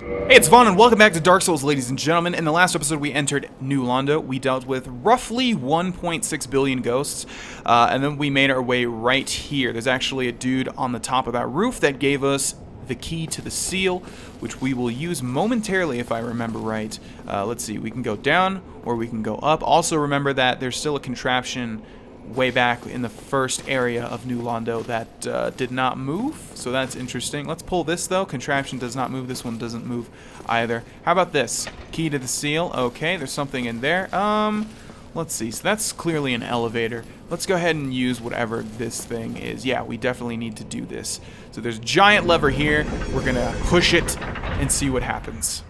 Hey, it's Vana, and welcome back to Dark Souls, ladies and gentlemen. In the last episode, we entered New Londo. We dealt with roughly 1.6 billion ghosts, and then we made our way right here. There's actually a dude on the top of that roof that gave us the key to the seal, which we will use momentarily if I remember right. Let's see, we can go down or we can go up. Also remember that there's still a contraption way back in the first area of New Londo that did not move, so that's interesting. Let's pull this though. Contraption does not move. This one doesn't move either. How about this? Key to the seal. Okay, there's something in there. Let's see. So that's clearly an elevator. Let's go ahead and use whatever this thing is. Yeah, we definitely need to do this. So there's a giant lever here. We're gonna push it and see what happens.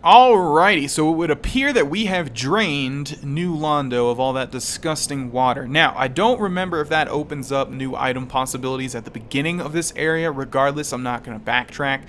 Alrighty, so it would appear that we have drained New Londo of all that disgusting water. Now, I don't remember if that opens up new item possibilities at the beginning of this area. Regardless, I'm not going to backtrack,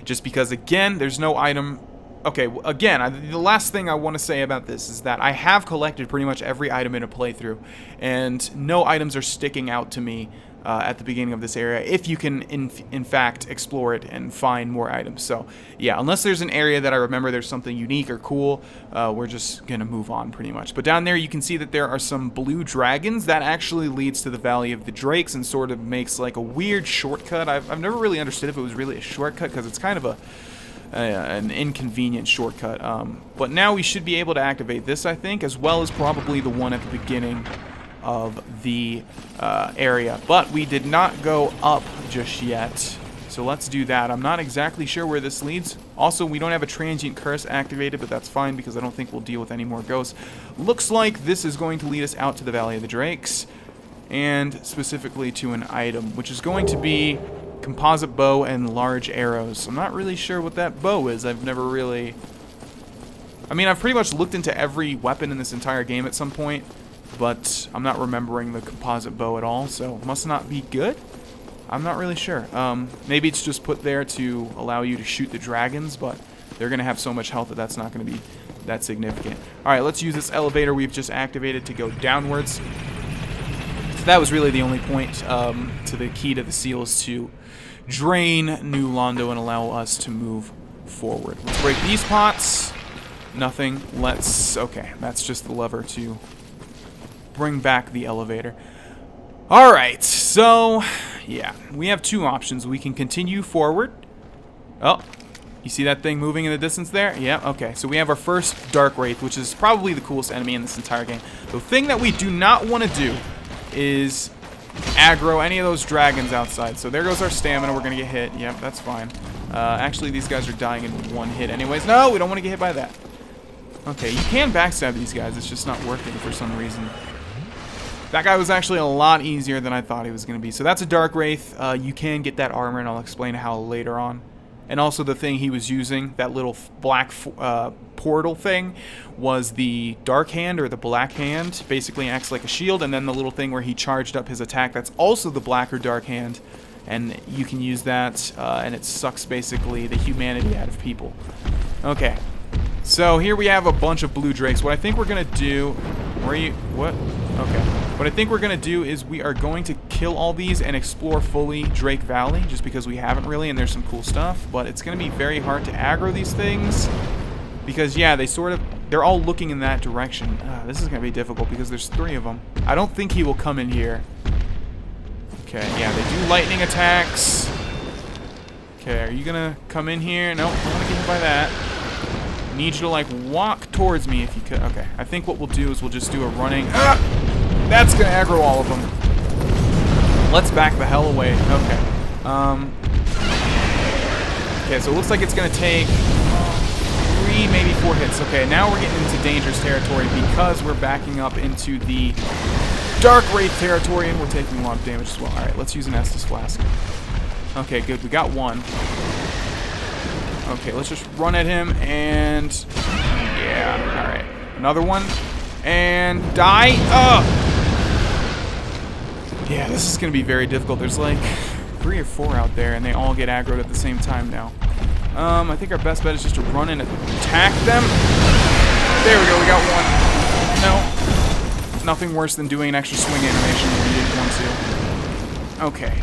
just because, again, there's no item. Okay, again, the last thing I want to say about this is that I have collected pretty much every item in a playthrough, and no items are sticking out to me at the beginning of this area, if you can in fact explore it and find more items. So yeah, unless there's an area that I remember there's something unique or cool, we're just gonna move on pretty much. But down there you can see that there are some blue dragons. That actually leads to the Valley of the Drakes and sort of makes like a weird shortcut. I've never really understood if it was really a shortcut, because it's kind of an inconvenient shortcut. But now we should be able to activate this, I think, as well as probably the one at the beginning of the area. But we did not go up just yet, so let's do that. I'm not exactly sure where this leads. Also, we don't have a transient curse activated, but that's fine because I don't think we'll deal with any more ghosts. Looks like this is going to lead us out to the Valley of the Drakes, and specifically to an item, which is going to be composite bow and large arrows. I'm not really sure what that bow is. I've never really... I mean, I've pretty much looked into every weapon in this entire game at some point, but I'm not remembering the composite bow at all, so it must not be good? I'm not really sure. Maybe it's just put there to allow you to shoot the dragons, but they're going to have so much health that that's not going to be that significant. Alright, let's use this elevator we've just activated to go downwards. So that was really the only point to the key to the seal, is to drain New Londo and allow us to move forward. Let's break these pots. Nothing. Let's... okay, that's just the lever to bring back the elevator. Alright, so yeah, we have two options. We can continue forward. Oh, you see that thing moving in the distance there? Yeah, okay, so we have our first Darkwraith, which is probably the coolest enemy in this entire game. The thing that we do not want to do is aggro any of those dragons outside. So there goes our stamina. We're gonna get hit. Yep, that's fine. Actually, these guys are dying in one hit anyways. No, we don't want to get hit by that. Okay, you can backstab these guys. It's just not working for some reason. That guy was actually a lot easier than I thought he was going to be. So that's a Darkwraith. You can get that armor, and I'll explain how later on. And also the thing he was using, that little black portal thing, was the Dark Hand or the Black Hand. Basically acts like a shield, and then the little thing where he charged up his attack, that's also the Black or Dark Hand. And you can use that, and it sucks basically the humanity out of people. Okay. So here we have a bunch of blue drakes. What I think we're going to do... where are you? What? Okay. What I think we're going to do is we are going to kill all these and explore fully Drake Valley, just because we haven't really, and there's some cool stuff. But it's going to be very hard to aggro these things, because, yeah, they're all looking in that direction. This is going to be difficult because there's 3 of them. I don't think he will come in here. Okay, yeah, they do lightning attacks. Okay, are you going to come in here? Nope, I don't want to get hit by that. Need you to, like, walk towards me if you could. Okay, I think what we'll do is we'll just do a running... that's gonna aggro all of them. Let's back the hell away. Okay. Okay, so it looks like it's gonna take 3, maybe 4 hits. Okay, now we're getting into dangerous territory because we're backing up into the Darkwraith territory and we're taking a lot of damage as well. Alright, let's use an Estus Flask. Okay, good. We got one. Okay, let's just run at him and... yeah, alright. Another one. And die. Yeah, this is going to be very difficult. There's like 3 or 4 out there, and they all get aggroed at the same time now. I think our best bet is just to run in and attack them. There we go, we got one. No. Nothing worse than doing an extra swing animation when you didn't want to. Okay.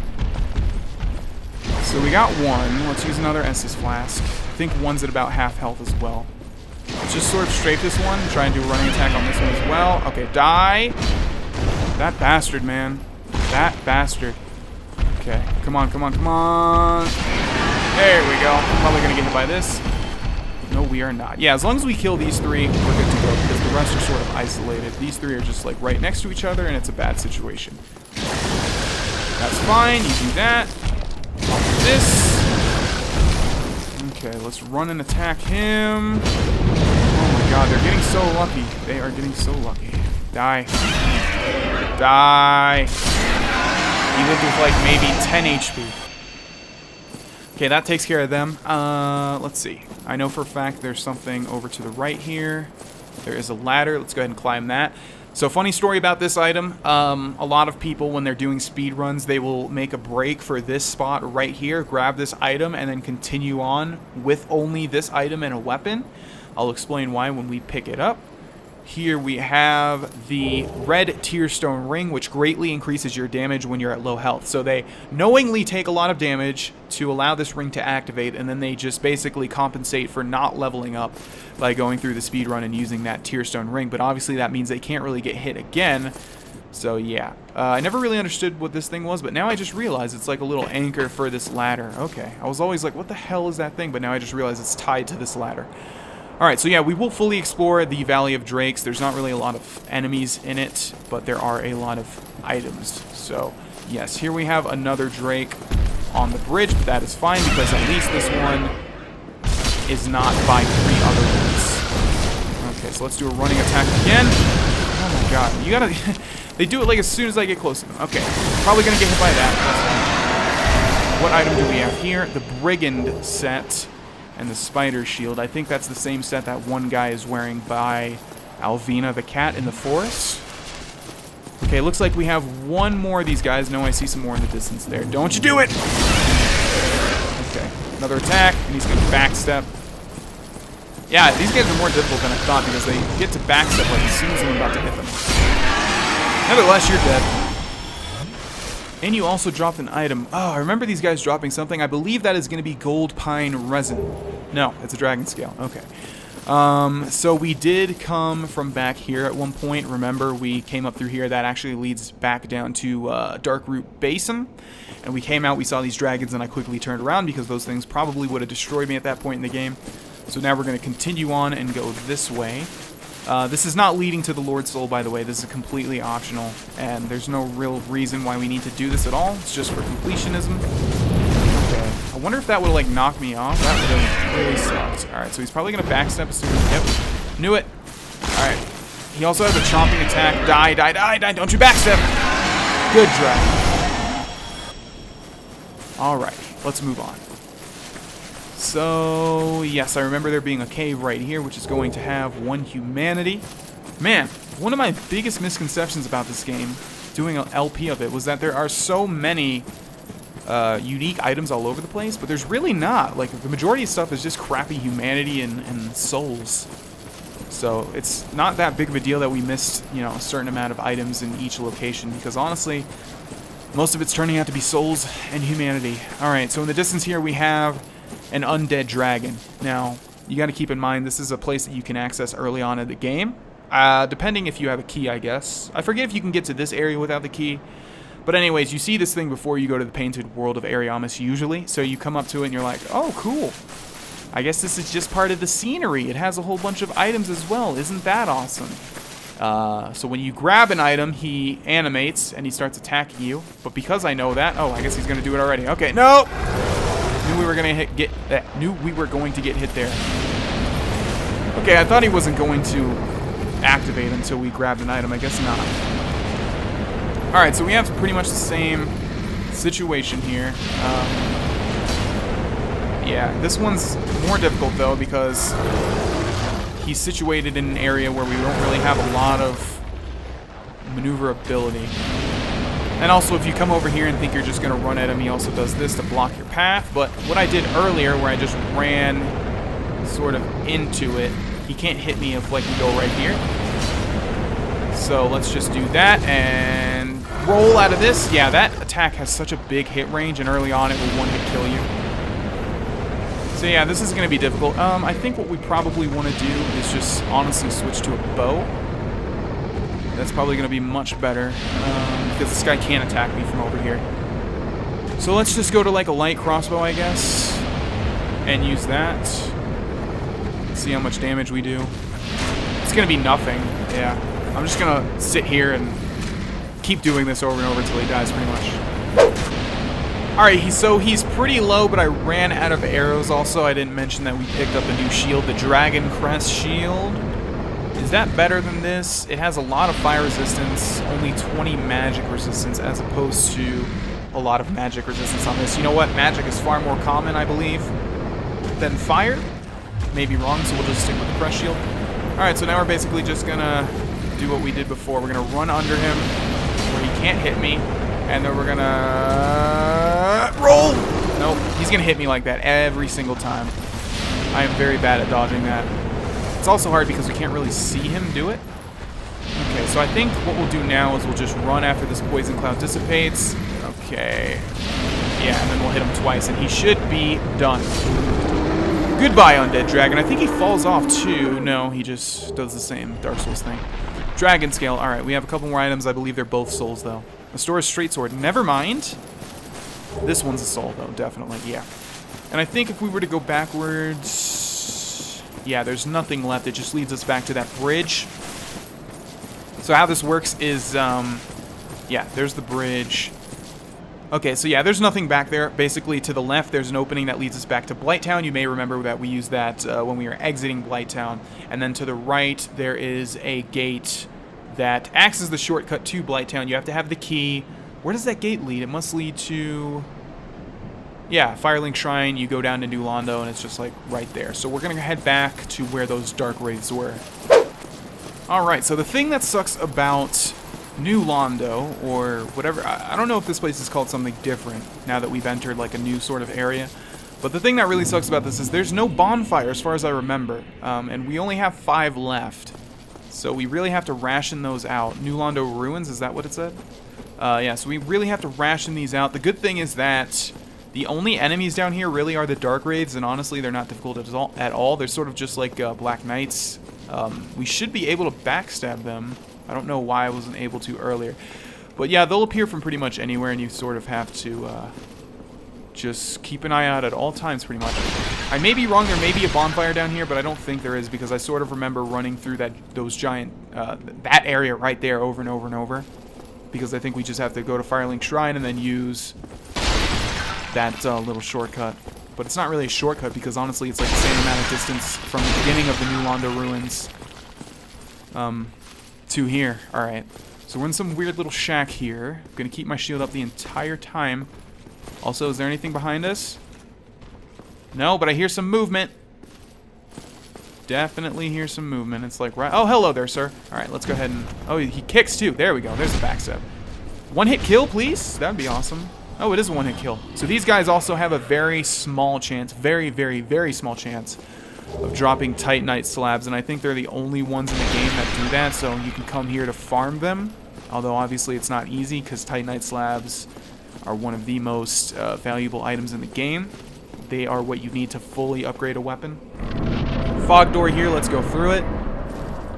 So we got one. Let's use another Estus Flask. I think one's at about half health as well. Let's just sort of strafe this one. Try and do a running attack on this one as well. Okay, die. That bastard, man. That bastard. Okay, come on, come on, come on. There we go. Probably going to get hit by this. No, we are not. Yeah, as long as we kill these 3, we're good to go, because the rest are sort of isolated. These 3 are just, like, right next to each other, and it's a bad situation. That's fine. You do that. I'll do this. Okay, let's run and attack him. Oh my god, they're getting so lucky. They are getting so lucky. Die. Die. He lived with, like, maybe 10 HP. Okay, that takes care of them. Let's see. I know for a fact there's something over to the right here. There is a ladder. Let's go ahead and climb that. So, funny story about this item. A lot of people, when they're doing speed runs, they will make a break for this spot right here, grab this item, and then continue on with only this item and a weapon. I'll explain why when we pick it up. Here we have the red Tearstone ring, which greatly increases your damage when you're at low health. So they knowingly take a lot of damage to allow this ring to activate, and then they just basically compensate for not leveling up by going through the speed run and using that Tearstone ring. But obviously that means they can't really get hit again. So yeah, I never really understood what this thing was, but now I just realize it's like a little anchor for this ladder. Okay, I was always like, what the hell is that thing? But now I just realize it's tied to this ladder. Alright, so yeah, we will fully explore the Valley of Drakes. There's not really a lot of enemies in it, but there are a lot of items. So, yes, here we have another Drake on the bridge, but that is fine because at least this one is not by 3 other ones. Okay, so let's do a running attack again. Oh my god, you gotta... they do it like as soon as I get close to them. Okay, probably gonna get hit by that. What item do we have here? The Brigand set. And the spider shield. I think that's the same set that one guy is wearing by Alvina the cat in the forest. Okay, looks like we have one more of these guys. No, I see some more in the distance there. Don't you do it! Okay, another attack, and he's gonna backstep. Yeah, these guys are more difficult than I thought because they get to backstep like as soon as I'm about to hit them. Nevertheless, you're dead. And you also dropped an item. Oh, I remember these guys dropping something. I believe that is going to be gold pine resin. No, it's a dragon scale. Okay. So we did come from back here at one point. Remember, we came up through here. That actually leads back down to Darkroot Basin. And we came out, we saw these dragons, and I quickly turned around because those things probably would have destroyed me at that point in the game. So now we're going to continue on and go this way. This is not leading to the Lord Soul, by the way. This is completely optional, and there's no real reason why we need to do this at all. It's just for completionism. Okay. I wonder if that would, like, knock me off. That would have really sucked. Alright, so he's probably going to backstep as soon as... Yep. Knew it. Alright. He also has a chomping attack. Die, die, die, die. Don't you backstep. Good dragon. Alright. Let's move on. So, yes, I remember there being a cave right here, which is going to have 1 humanity. Man, one of my biggest misconceptions about this game, doing an LP of it, was that there are so many unique items all over the place, but there's really not. Like, the majority of stuff is just crappy humanity and souls. So, it's not that big of a deal that we missed, you know, a certain amount of items in each location, because honestly, most of it's turning out to be souls and humanity. Alright, so in the distance here we have an undead dragon. Now, you got to keep in mind this is a place that you can access early on in the game. Depending if you have a key, I guess. I forget if you can get to this area without the key. But anyways, you see this thing before you go to the Painted World of Ariamis usually. So you come up to it and you're like, oh, cool. I guess this is just part of the scenery. It has a whole bunch of items as well. Isn't that awesome? So when you grab an item, he animates and he starts attacking you. But because I know that, oh, I guess he's going to do it already. Okay, no! Knew we were going to get hit there. Okay, I thought he wasn't going to activate until we grabbed an item. I guess not. Alright, so we have pretty much the same situation here. Yeah, this one's more difficult, though, because he's situated in an area where we don't really have a lot of maneuverability. And also, if you come over here and think you're just going to run at him, he also does this to block your path. But what I did earlier, where I just ran sort of into it, he can't hit me if, like, we go right here. So let's just do that and roll out of this. Yeah, that attack has such a big hit range, and early on it will one-hit kill you. So yeah, this is going to be difficult. I think what we probably want to do is just honestly switch to a bow. That's probably going to be much better, because this guy can't attack me from over here. So let's just go to like a light crossbow, I guess, and use that. See how much damage we do. It's going to be nothing, yeah. I'm just going to sit here and keep doing this over and over until he dies, pretty much. Alright, so he's pretty low, but I ran out of arrows also. I didn't mention that we picked up a new shield, the Dragon Crest shield. Is that better than this? It has a lot of fire resistance, only 20 magic resistance, as opposed to a lot of magic resistance on this. You know what? Magic is far more common, I believe, than fire. Maybe wrong, so we'll just stick with the crest shield. Alright, so now we're basically just gonna do what we did before. We're gonna run under him where he can't hit me, and then we're gonna roll! Nope, he's gonna hit me like that every single time. I am very bad at dodging that. It's also hard because we can't really see him do it. Okay, so I think what we'll do now is we'll just run after this poison cloud dissipates. Okay. Yeah, and then we'll hit him twice, and he should be done. Goodbye, Undead Dragon. I think he falls off too. No, he just does the same Dark Souls thing. Dragon Scale. Alright, we have a couple more items. I believe they're both souls, though. Restore's Straight Sword. Never mind. This one's a soul, though, definitely. Yeah. And I think if we were to go backwards... Yeah, there's nothing left. It just leads us back to that bridge. So how this works is, yeah, there's the bridge. Okay, so yeah, there's nothing back there. Basically, to the left, there's an opening that leads us back to Blighttown. You may remember that we used that when we were exiting Blighttown. And then to the right, there is a gate that acts as the shortcut to Blighttown. You have to have the key. Where does that gate lead? It must lead to... Yeah, Firelink Shrine, you go down to New Londo, and it's just, like, right there. So we're going to head back to where those Dark Wraiths were. Alright, so the thing that sucks about New Londo, or whatever, I don't know if this place is called something different now that we've entered, like, a new sort of area. But the thing that really sucks about this is there's no bonfire, as far as I remember. And we only have 5 left. So we really have to ration those out. New Londo Ruins, is that what it said? Yeah, so we really have to ration these out. The good thing is that... The only enemies down here really are the Dark Wraiths, and honestly, they're not difficult at all. They're sort of just like Black Knights. We should be able to backstab them. I don't know why I wasn't able to earlier. But yeah, they'll appear from pretty much anywhere, and you sort of have to just keep an eye out at all times, pretty much. I may be wrong, there may be a bonfire down here, but I don't think there is, because I sort of remember running through those giant, that area right there over and over and over. Because I think we just have to go to Firelink Shrine and then use... that little shortcut. But it's not really a shortcut because honestly it's like the same amount of distance from the beginning of the New Londo Ruins to here. Alright, so we're in some weird little shack here. I'm gonna keep my shield up the entire time. Also, is there anything behind us? No, but I hear some movement. Definitely hear some movement. It's like, right. Oh, hello there, sir. Alright, let's go ahead and... Oh, he kicks too. There we go. There's the backstab. One hit kill, please? That'd be awesome. Oh, it is a one-hit kill. So these guys also have a very small chance, very, very, very small chance of dropping Titanite slabs, and I think they're the only ones in the game that do that, so you can come here to farm them. Although, obviously, it's not easy, because Titanite slabs are one of the most valuable items in the game. They are what you need to fully upgrade a weapon. Fog door here, let's go through it.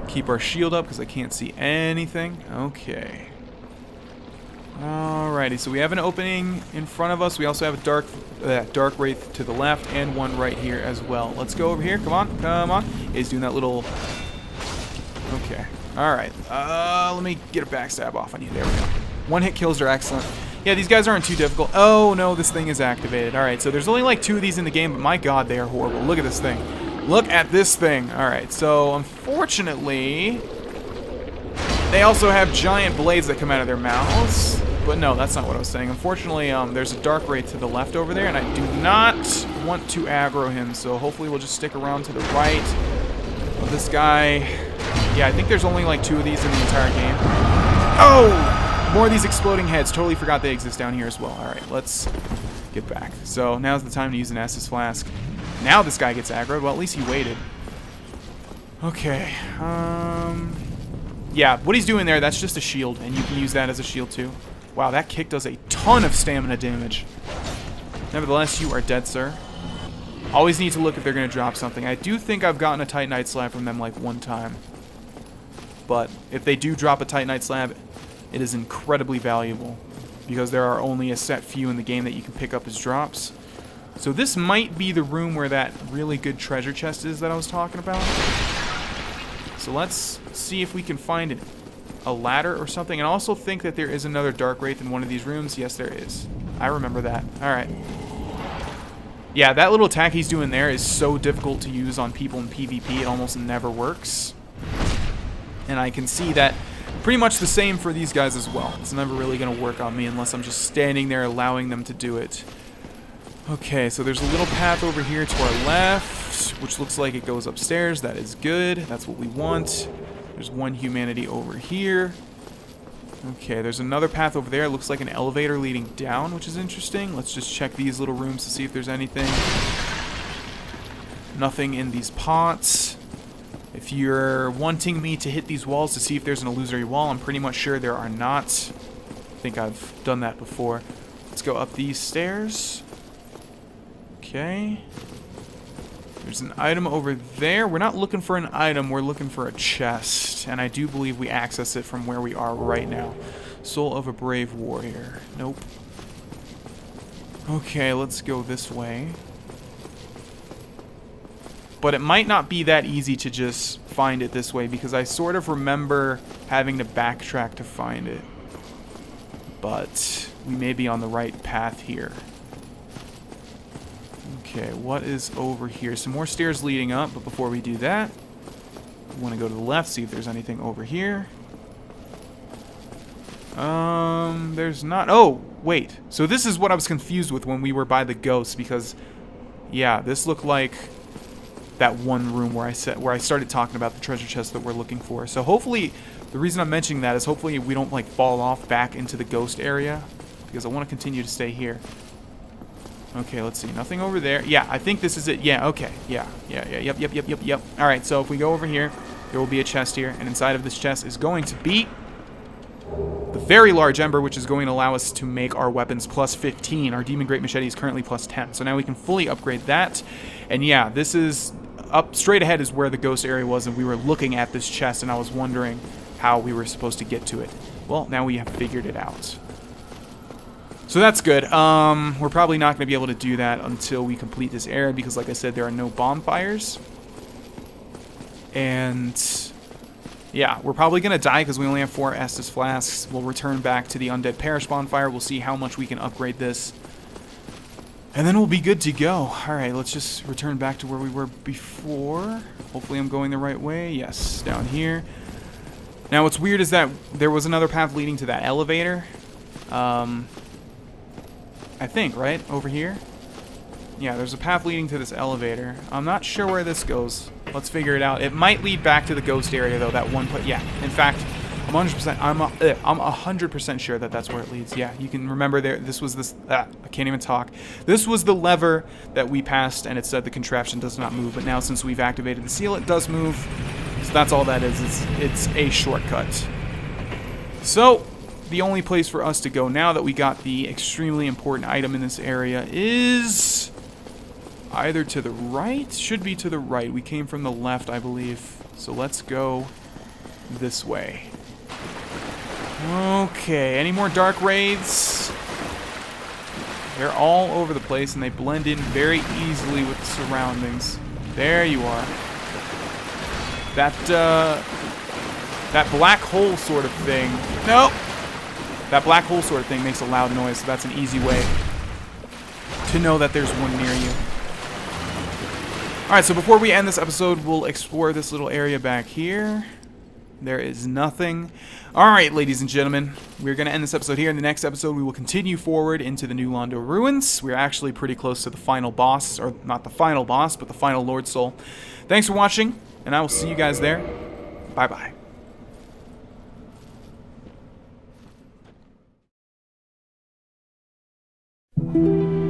Keep our shield up, because I can't see anything. Okay. Alrighty, so we have an opening in front of us. We also have a Dark Wraith to the left and one right here as well. Let's go over here. Come on, come on. He's doing that little... Okay. Alright. Let me get a backstab off on you. There we go. One-hit kills are excellent. Yeah, these guys aren't too difficult. Oh, no, this thing is activated. Alright, so there's only like 2 of these in the game, but my god, they are horrible. Look at this thing. Look at this thing. Alright, so unfortunately... They also have giant blades that come out of their mouths. But no, that's not what I was saying. Unfortunately, there's a Dark Wraith to the left over there, and I do not want to aggro him, so hopefully we'll just stick around to the right of this guy. Yeah, I think there's only like 2 of these in the entire game. Oh! more of these exploding heads. Totally forgot they exist down here as well. Alright, let's get back. So now's the time to use an Estus Flask. Now this guy gets aggroed. Well, at least he waited. Okay. Yeah, what he's doing there, that's just a shield, and you can use that as a shield too. Wow, that kick does a ton of stamina damage. Nevertheless, you are dead, sir. Always need to look if they're going to drop something. I do think I've gotten a Titanite Slab from them like one time. But if they do drop a Titanite Slab, it is incredibly valuable. Because there are only a set few in the game that you can pick up as drops. So this might be the room where that really good treasure chest is that I was talking about. So let's see if we can find a ladder or something. And I also think that there is another Darkwraith in one of these rooms. Yes, there is. I remember that. Alright. Yeah, that little attack he's doing there is so difficult to use on people in PvP. It almost never works. And I can see that pretty much the same for these guys as well. It's never really going to work on me unless I'm just standing there allowing them to do it. Okay, so there's a little path over here to our left, which looks like it goes upstairs. That is good. That's what we want. There's one humanity over here. Okay, there's another path over there. It looks like an elevator leading down, which is interesting. Let's just check these little rooms to see if there's anything. Nothing in these pots. If you're wanting me to hit these walls to see if there's an illusory wall, I'm pretty much sure there are not. I think I've done that before. Let's go up these stairs. Okay. There's an item over there. We're not looking for an item, we're looking for a chest. And I do believe we access it from where we are right now. Soul of a Brave Warrior. Nope. Okay, let's go this way. But it might not be that easy to just find it this way, because I sort of remember having to backtrack to find it. But we may be on the right path here. Okay, what is over here? Some more stairs leading up, but before we do that, we want to go to the left, see if there's anything over here. There's not. Oh, wait. So this is what I was confused with when we were by the ghost, because, yeah, this looked like that one room where I started talking about the treasure chest that we're looking for. So hopefully, the reason I'm mentioning that is hopefully we don't like fall off back into the ghost area, because I want to continue to stay here. Okay, let's see. Nothing over there. Yeah, I think this is it. Yeah, okay. Yeah. Yep. Alright, so if we go over here, there will be a chest here, and inside of this chest is going to be the very large ember, which is going to allow us to make our weapons plus 15. Our Demon Great Machete is currently plus 10. So now we can fully upgrade that. And yeah, this is up straight ahead is where the ghost area was, and we were looking at this chest, and I was wondering how we were supposed to get to it. Well, now we have figured it out. So that's good. We're probably not going to be able to do that until we complete this area, because like I said, there are no bonfires. And yeah, we're probably going to die because we only have 4 Estus Flasks. We'll return back to the Undead Parish bonfire. We'll see how much we can upgrade this. And then we'll be good to go. Alright, let's just return back to where we were before. Hopefully I'm going the right way. Yes, down here. Now what's weird is that there was another path leading to that elevator. I think, right? Over here? Yeah, there's a path leading to this elevator. I'm not sure where this goes. Let's figure it out. It might lead back to the ghost area, though, that one place. Yeah, in fact, I'm 100% sure that that's where it leads. Yeah, you can remember there, this was this, I can't even talk. This was the lever that we passed, and it said the contraption does not move, but now since we've activated the seal, it does move. So that's all that is. It's a shortcut. So the only place for us to go now that we got the extremely important item in this area is either to the right. Should be to the right. We came from the left, I believe. So let's go this way. Okay, any more dark wraiths? They're all over the place, and they blend in very easily with the surroundings. There you are. That black hole sort of thing. Nope. That black hole sort of thing makes a loud noise, so that's an easy way to know that there's one near you. Alright, so before we end this episode, we'll explore this little area back here. There is nothing. Alright, ladies and gentlemen, we're going to end this episode here. In the next episode, we will continue forward into the New Londo Ruins. We're actually pretty close to the final boss, or not the final boss, but the final Lord Soul. Thanks for watching, and I will see you guys there. Bye-bye. you.